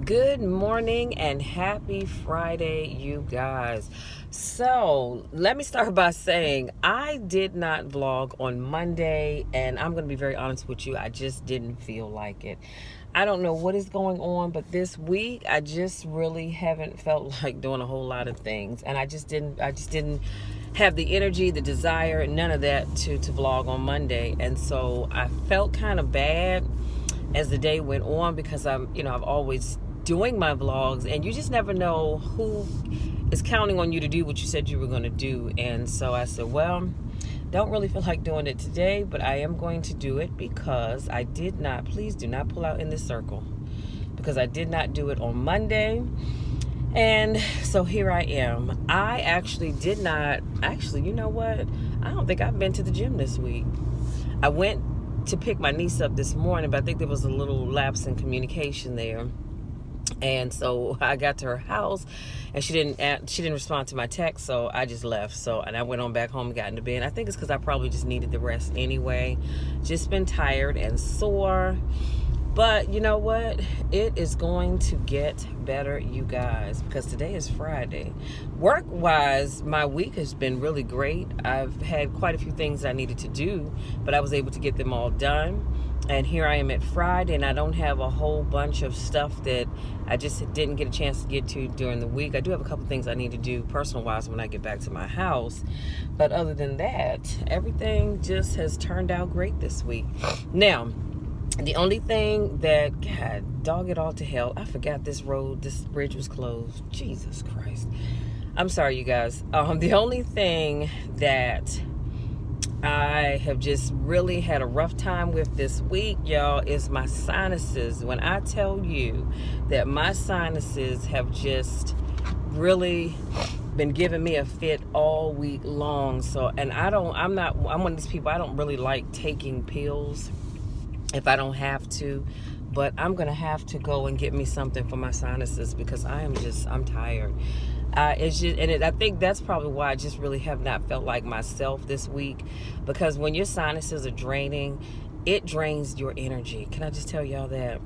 Good morning and happy Friday, you guys. So, let me start by saying I did not vlog on Monday, and I'm going to be very honest with you. I just didn't feel like it. I don't know what is going on, but this week I just really haven't felt like doing a whole lot of things, and I just didn't have the energy, the desire, none of that to vlog on Monday. And so I felt kind of bad as the day went on because I've always doing my vlogs, and you just never know who is counting on you to do what you said you were going to do. And so I said, well, don't really feel like doing it today, but I am going to do it because I did not, please do not pull out in this circle, because I did not do it on Monday. And so here I am. I actually did not, you know what? I don't think I've been to the gym this week. I went to pick my niece up this morning, but I think there was a little lapse in communication there. And so I got to her house, and she didn't respond to my text, so I just left. And I went on back home and got into bed. I think it's because I probably just needed the rest anyway. Just been tired and sore. But you know what? It is going to get better, you guys, because today is Friday. Work-wise, my week has been really great. I've had quite a few things I needed to do, but I was able to get them all done. And here I am at Friday, and I don't have a whole bunch of stuff that I just didn't get a chance to get to during the week. I do have a couple things I need to do personal-wise when I get back to my house. But other than that, everything just has turned out great this week. Now, the only thing that, God, dog it all to hell, I forgot this bridge was closed. Jesus Christ. I'm sorry, you guys. The only thing that I have just really had a rough time with this week, y'all, is my sinuses. When I tell you that my sinuses have just really been giving me a fit all week long. I'm one of these people, I don't really like taking pills if I don't have to, but I'm gonna have to go and get me something for my sinuses because I'm tired. I think that's probably why I just really have not felt like myself this week, because when your sinuses are draining, it drains your energy. Can I just tell y'all that?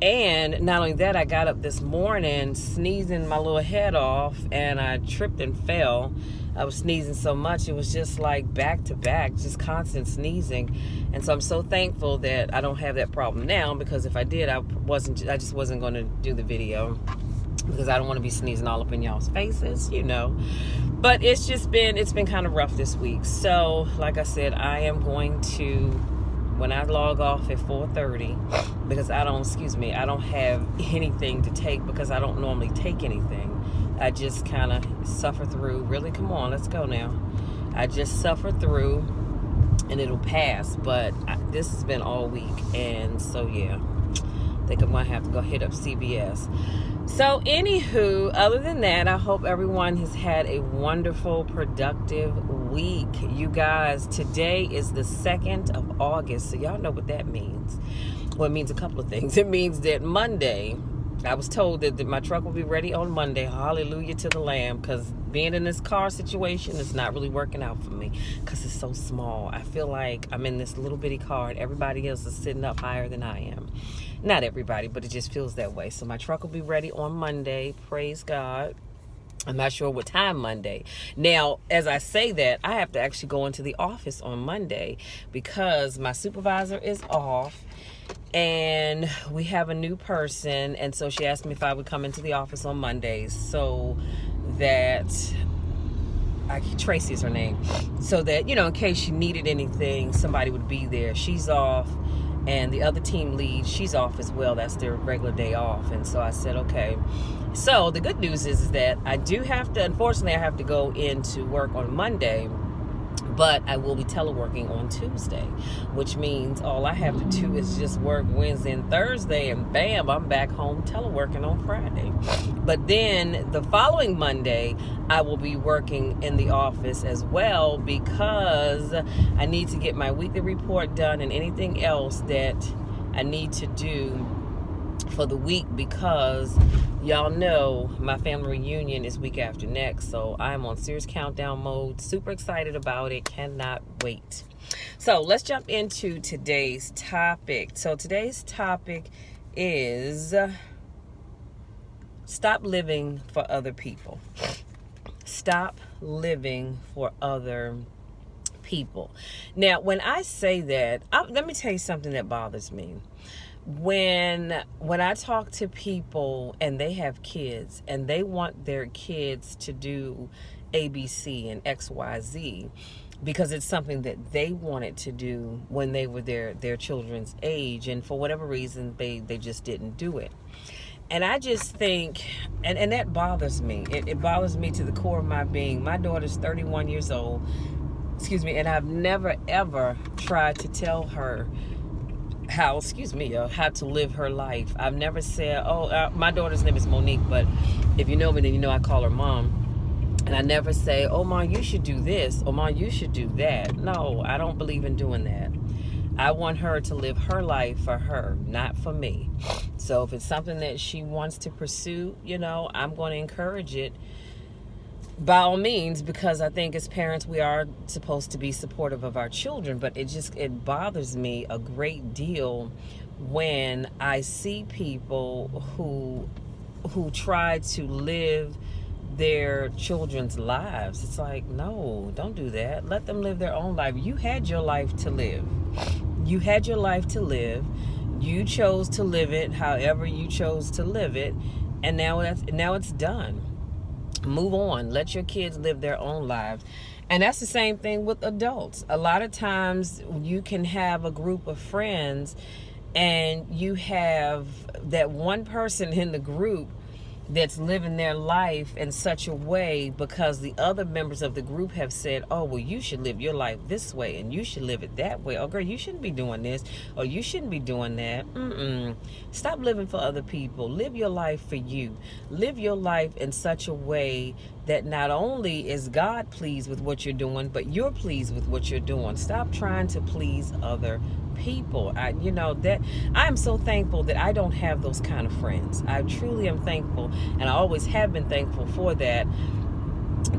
And not only that, I got up this morning sneezing my little head off, and I tripped and fell. I was sneezing so much, it was just like back to back, just constant sneezing. And so I'm so thankful that I don't have that problem now, because if I did, I just wasn't going to do the video, because I don't want to be sneezing all up in y'all's faces, But it's been kind of rough this week. So, like I said, I am going to, when I log off at 4:30, because I don't have anything to take, because I don't normally take anything. I just kind of suffer through. Really, come on, let's go now. I just suffer through, and it'll pass. But this has been all week, and so yeah, I think I'm going to have to go hit up CVS. So anywho, other than that, I hope everyone has had a wonderful, productive week. You guys, today is the 2nd of August, so y'all know what that means. Well, it means a couple of things. It means that Monday, I was told that my truck will be ready on Monday. Hallelujah to the Lamb, because being in this car situation is not really working out for me because it's so small. I feel like I'm in this little bitty car and everybody else is sitting up higher than I am. Not everybody, but it just feels that way. So my truck will be ready on Monday. Praise God. I'm not sure what time Monday. Now, as I say that, I have to actually go into the office on Monday because my supervisor is off and we have a new person. And so she asked me if I would come into the office on Mondays so that Tracy is her name, so that, in case she needed anything, somebody would be there. She's off. And the other team lead, she's off as well. That's their regular day off. And so I said, okay. So the good news is that unfortunately, I have to go into work on Monday, but I will be teleworking on Tuesday, which means all I have to do is just work Wednesday and Thursday, and bam, I'm back home teleworking on Friday. But then the following Monday, I will be working in the office as well, because I need to get my weekly report done and anything else that I need to do for the week, because y'all know my family reunion is week after next. So I'm on serious countdown mode. Super excited about it. Cannot wait. So let's jump into today's topic. So today's topic is Stop living for other people. Stop living for other people. Now, when I say that, let me tell you something that bothers me. When I talk to people and they have kids and they want their kids to do ABC and XYZ because it's something that they wanted to do when they were their children's age, and for whatever reason they just didn't do it. And I just think, and that bothers me. It bothers me to the core of my being. My daughter's 31 years old, and I've never ever tried to tell her how to live her life. I've never said, my daughter's name is Monique, but if you know me, then you know I call her Mom. And I never say, oh, Mom, you should do this, or Mom, you should do that. No, I don't believe in doing that. I want her to live her life for her, not for me. So if it's something that she wants to pursue, I'm going to encourage it by all means, because I think as parents we are supposed to be supportive of our children. But it bothers me a great deal when I see people who try to live their children's lives. It's like, no, don't do that. Let them live their own life. You had your life to live. You had your life to live. You chose to live it however you chose to live it, and now it's done. Move on. Let your kids live their own lives. And that's the same thing with adults. A lot of times you can have a group of friends and you have that one person in the group that's living their life in such a way because the other members of the group have said, oh, well, you should live your life this way and you should live it that way. Oh, girl, you shouldn't be doing this, or you shouldn't be doing that. Stop living for other people. Live your life for you. Live your life in such a way that not only is God pleased with what you're doing, but you're pleased with what you're doing. Stop trying to please other people. I am so thankful that I don't have those kind of friends. I truly am thankful, and I always have been thankful for that,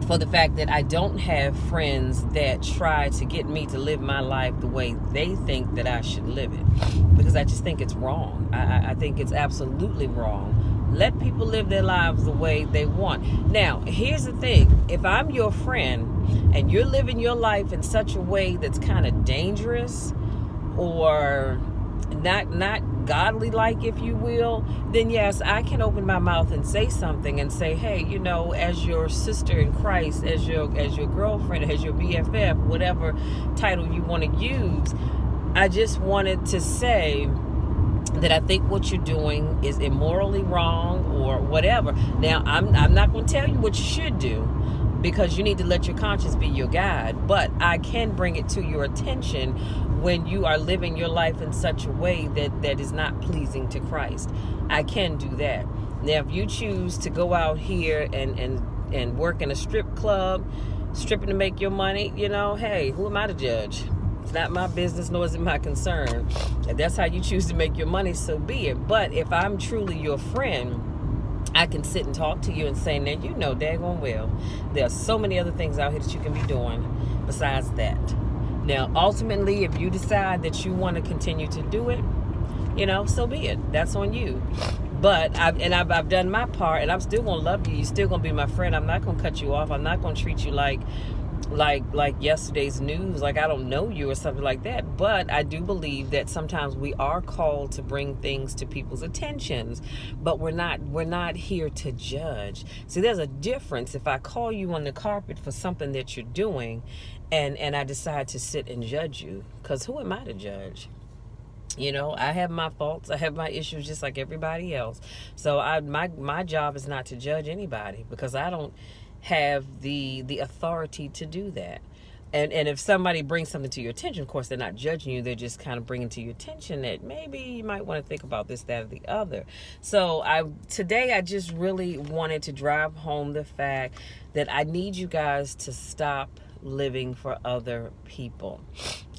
for the fact that I don't have friends that try to get me to live my life the way they think that I should live it, because I just think it's wrong. I think it's absolutely wrong. Let people live their lives the way they want. Now, here's the thing. If I'm your friend and you're living your life in such a way that's kind of dangerous or not godly like, if you will, then yes, I can open my mouth and say something and say, hey, as your sister in Christ, as your girlfriend, as your BFF, whatever title you want to use, I just wanted to say that I think what you're doing is immorally wrong or whatever. Now, I'm not going to tell you what you should do, because you need to let your conscience be your guide, but I can bring it to your attention when you are living your life in such a way that is not pleasing to Christ. I can do that. Now, if you choose to go out here and work in a strip club, stripping to make your money, hey, who am I to judge? It's not my business, nor is it my concern. If that's how you choose to make your money, so be it. But if I'm truly your friend, I can sit and talk to you and say, now, daggone well, there are so many other things out here that you can be doing besides that. Now, ultimately, if you decide that you want to continue to do it, so be it. That's on you. But I've done my part, and I'm still going to love you. You're still going to be my friend. I'm not going to cut you off. I'm not going to treat you like yesterday's news, like I don't know you or something like that. But I do believe that sometimes we are called to bring things to people's attentions, but we're not here to judge. See, there's a difference if I call you on the carpet for something that you're doing and I decide to sit and judge you, because who am I to judge? I have my faults, I have my issues just like everybody else. So my job is not to judge anybody, because I don't have the authority to do that. And if somebody brings something to your attention, of course, they're not judging you. They're just kind of bringing to your attention that maybe you might want to think about this, that, or the other. So today I just really wanted to drive home the fact that I need you guys to stop living for other people.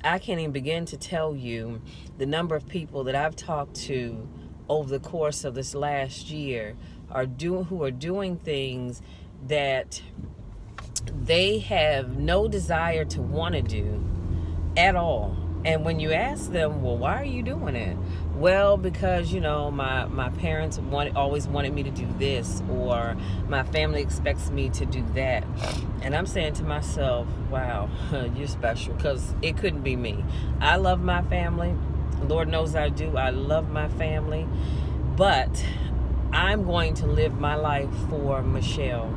I can't even begin to tell you the number of people that I've talked to over the course of this last year who are doing things that they have no desire to want to do at all. And when you ask them, well, why are you doing it? Well, because my parents always wanted me to do this, or my family expects me to do that. And I'm saying to myself, wow, you're special, because it couldn't be me. I love my family. Lord knows I do. I love my family. But I'm going to live my life for Michelle.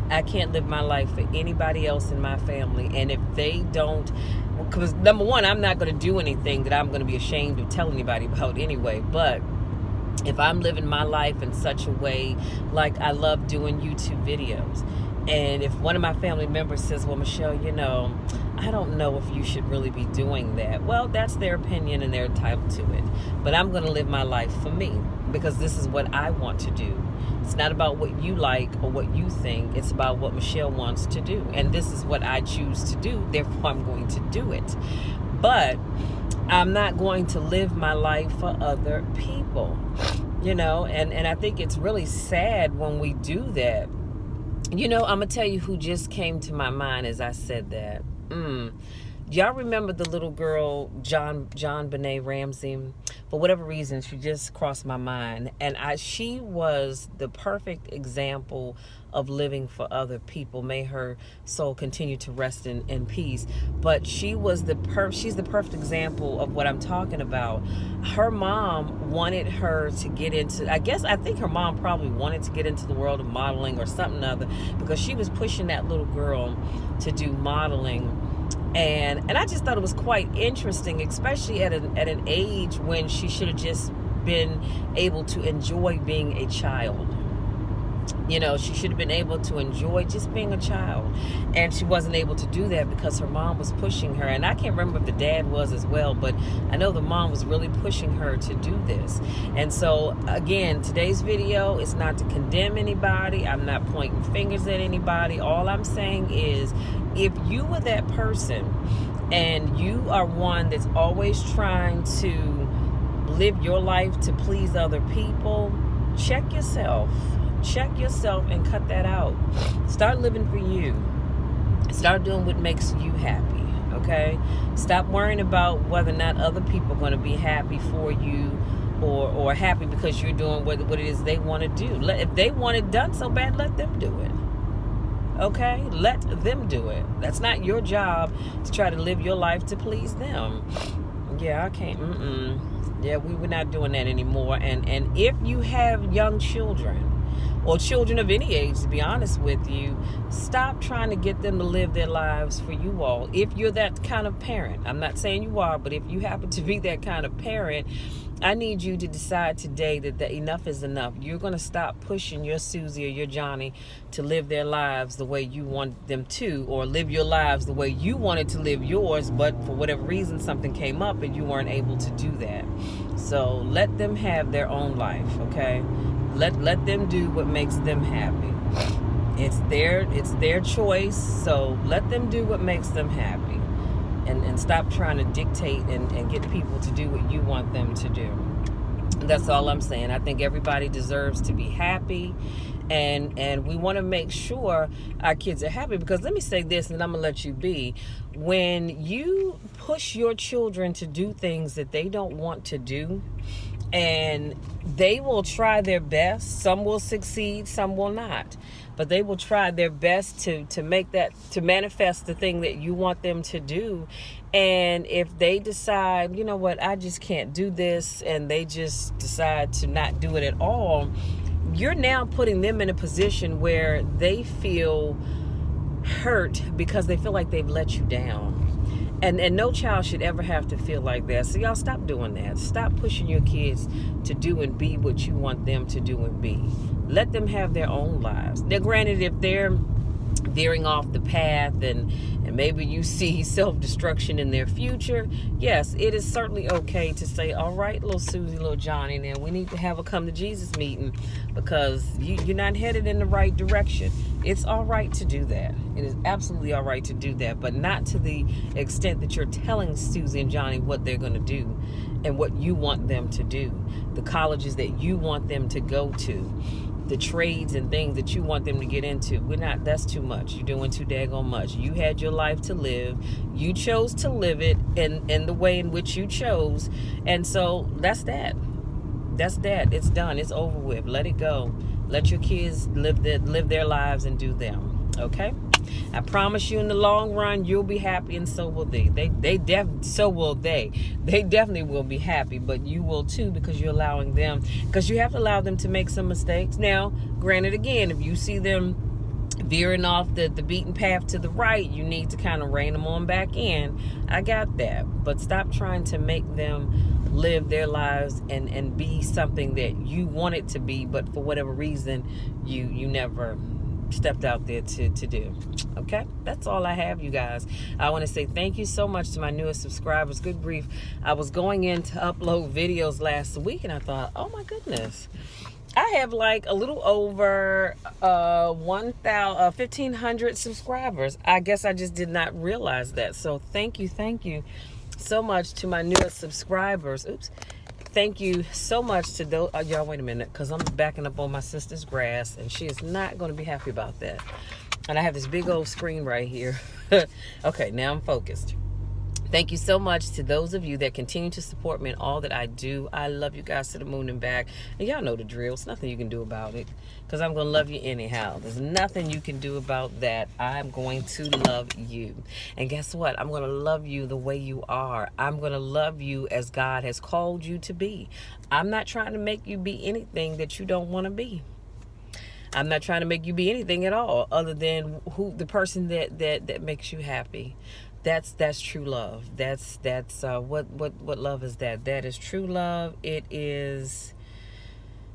I can't live my life for anybody else in my family. And if they don't, because number one, I'm not going to do anything that I'm going to be ashamed of telling anybody about anyway. But if I'm living my life in such a way, like I love doing YouTube videos, and if one of my family members says, well, Michelle, I don't know if you should really be doing that. Well, that's their opinion and they're entitled to it. But I'm going to live my life for me, because this is what I want to do. It's not about what you like or what you think. It's about what Michelle wants to do. And this is what I choose to do. Therefore, I'm going to do it. But I'm not going to live my life for other people. And I think it's really sad when we do that. I'm going to tell you who just came to my mind as I said that. Y'all remember the little girl, JonBenet Ramsey? For whatever reason, she just crossed my mind. And she was the perfect example of living for other people. May her soul continue to rest in peace. But she was she's the perfect example of what I'm talking about. Her mom wanted her to get into, I think her mom probably wanted to get into the world of modeling or something other, because she was pushing that little girl to do modeling. And I just thought it was quite interesting, especially at an age when she should have just been able to enjoy being a child. She should have been able to enjoy just being a child. And she wasn't able to do that because her mom was pushing her. And I can't remember if the dad was as well, but I know the mom was really pushing her to do this. And so, again, today's video is not to condemn anybody. I'm not pointing fingers at anybody. All I'm saying is, if you were that person and you are one that's always trying to live your life to please other people, check yourself and cut that out. Start living for you. Start doing what makes you happy, okay? Stop worrying about whether or not other people are going to be happy for you, or happy because you're doing what it is they want to do. If they want it done so bad, let them do it. Okay? Let them do it. That's not your job to try to live your life to please them. Yeah, I can't. Yeah, we're not doing that anymore. And if you have young children, or children of any age, to be honest with you, stop trying to get them to live their lives for you all. If you're that kind of parent, I'm not saying you are, but if you happen to be that kind of parent, I need you to decide today that enough is enough. You're going to stop pushing your Susie or your Johnny to live their lives the way you want them to, or live your lives the way you wanted to live yours, but for whatever reason something came up and you weren't able to do that. So let them have their own life, okay? Let them do what makes them happy. It's their choice, so let them do what makes them happy. And stop trying to dictate and get people to do what you want them to do. That's all I'm saying. I think everybody deserves to be happy, and we want to make sure our kids are happy, because let me say this, and I'm going to let you be. When you push your children to do things that they don't want to do, and they will try their best. Some will succeed, some will not. But they will try their best to manifest the thing that you want them to do. And if they decide, you know what, I just can't do this, and they just decide to not do it at all, you're now putting them in a position where they feel hurt because they feel like they've let you down. And no child should ever have to feel like that. So y'all stop doing that. Stop pushing your kids to do and be what you want them to do and be. Let them have their own lives. Now, granted, if they're veering off the path and maybe you see self-destruction in their future, yes, it is certainly okay to say, all right, little Susie, little Johnny, now we need to have a come to Jesus meeting because you're not headed in the right direction. It's all right to do that. It is absolutely all right to do that, but not to the extent that you're telling Susie and Johnny what they're going to do and what you want them to do, the colleges that you want them to go to, the trades and things that you want them to get into. That's too much. You're doing too daggone much. You had your life to live. You chose to live it in the way in which you chose. And so that's that. That's that. It's done. It's over with. Let it go. Let your kids live their lives and do them. Okay? I promise you, in the long run, you'll be happy, and so will they. So will they. They definitely will be happy, but you will too, because you're allowing them. Because you have to allow them to make some mistakes. Now, granted, again, if you see them veering off the beaten path to the right, you need to kind of rein them on back in. I got that. But stop trying to make them live their lives and be something that you want it to be, but for whatever reason, you never stepped out there to do. Okay, that's all I have, you guys. I want to say thank you so much to my newest subscribers. Good grief, I was going in to upload videos last week and I thought, oh my goodness, I have like a little over 1,500 subscribers. I guess I just did not realize that. So thank you so much to my newest subscribers. Oops. Thank you so much to those. Y'all, wait a minute, because I'm backing up on my sister's grass, and she is not going to be happy about that. And I have this big old screen right here. Okay, now I'm focused. Thank you so much to those of you that continue to support me in all that I do. I love you guys to the moon and back. And y'all know the drill. There's nothing you can do about it, because I'm going to love you anyhow. There's nothing you can do about that. I'm going to love you. And guess what? I'm going to love you the way you are. I'm going to love you as God has called you to be. I'm not trying to make you be anything that you don't want to be. I'm not trying to make you be anything at all other than the person that makes you happy. That's true love. That's what love is that? That is true love. It is,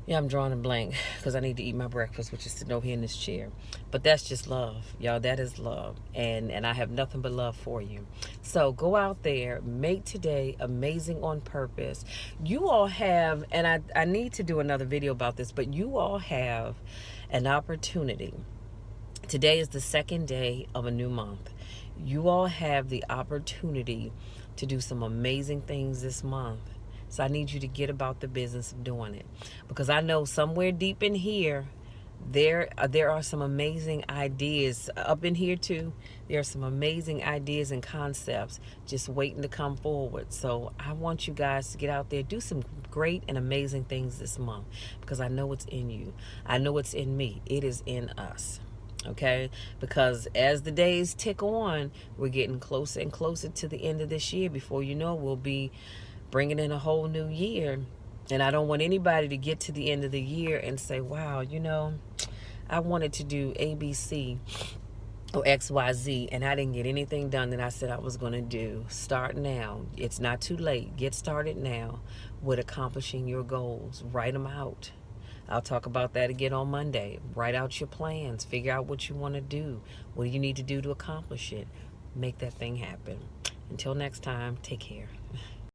yeah, I'm drawing a blank because I need to eat my breakfast, which is to know here in this chair. But that's just love, y'all. That is love, and I have nothing but love for you. So go out there, make today amazing on purpose. You all have, and I need to do another video about this, but you all have an opportunity. Today is the second day of a new month. You all have the opportunity to do some amazing things this month. So I need you to get about the business of doing it, because I know somewhere deep in here, there are some amazing ideas up in here too. There are some amazing ideas and concepts just waiting to come forward. So I want you guys to get out there, do some great and amazing things this month, because I know it's in you. I know it's in me. It is in us. Okay, because as the days tick on, we're getting closer and closer to the end of this year. Before you know, we'll be bringing in a whole new year. And I don't want anybody to get to the end of the year and say, wow, I wanted to do ABC or XYZ and I didn't get anything done that I said I was going to do. Start now. It's not too late. Get started now with accomplishing your goals. Write them out. I'll talk about that again on Monday. Write out your plans. Figure out what you want to do. What do you need to do to accomplish it? Make that thing happen. Until next time, take care.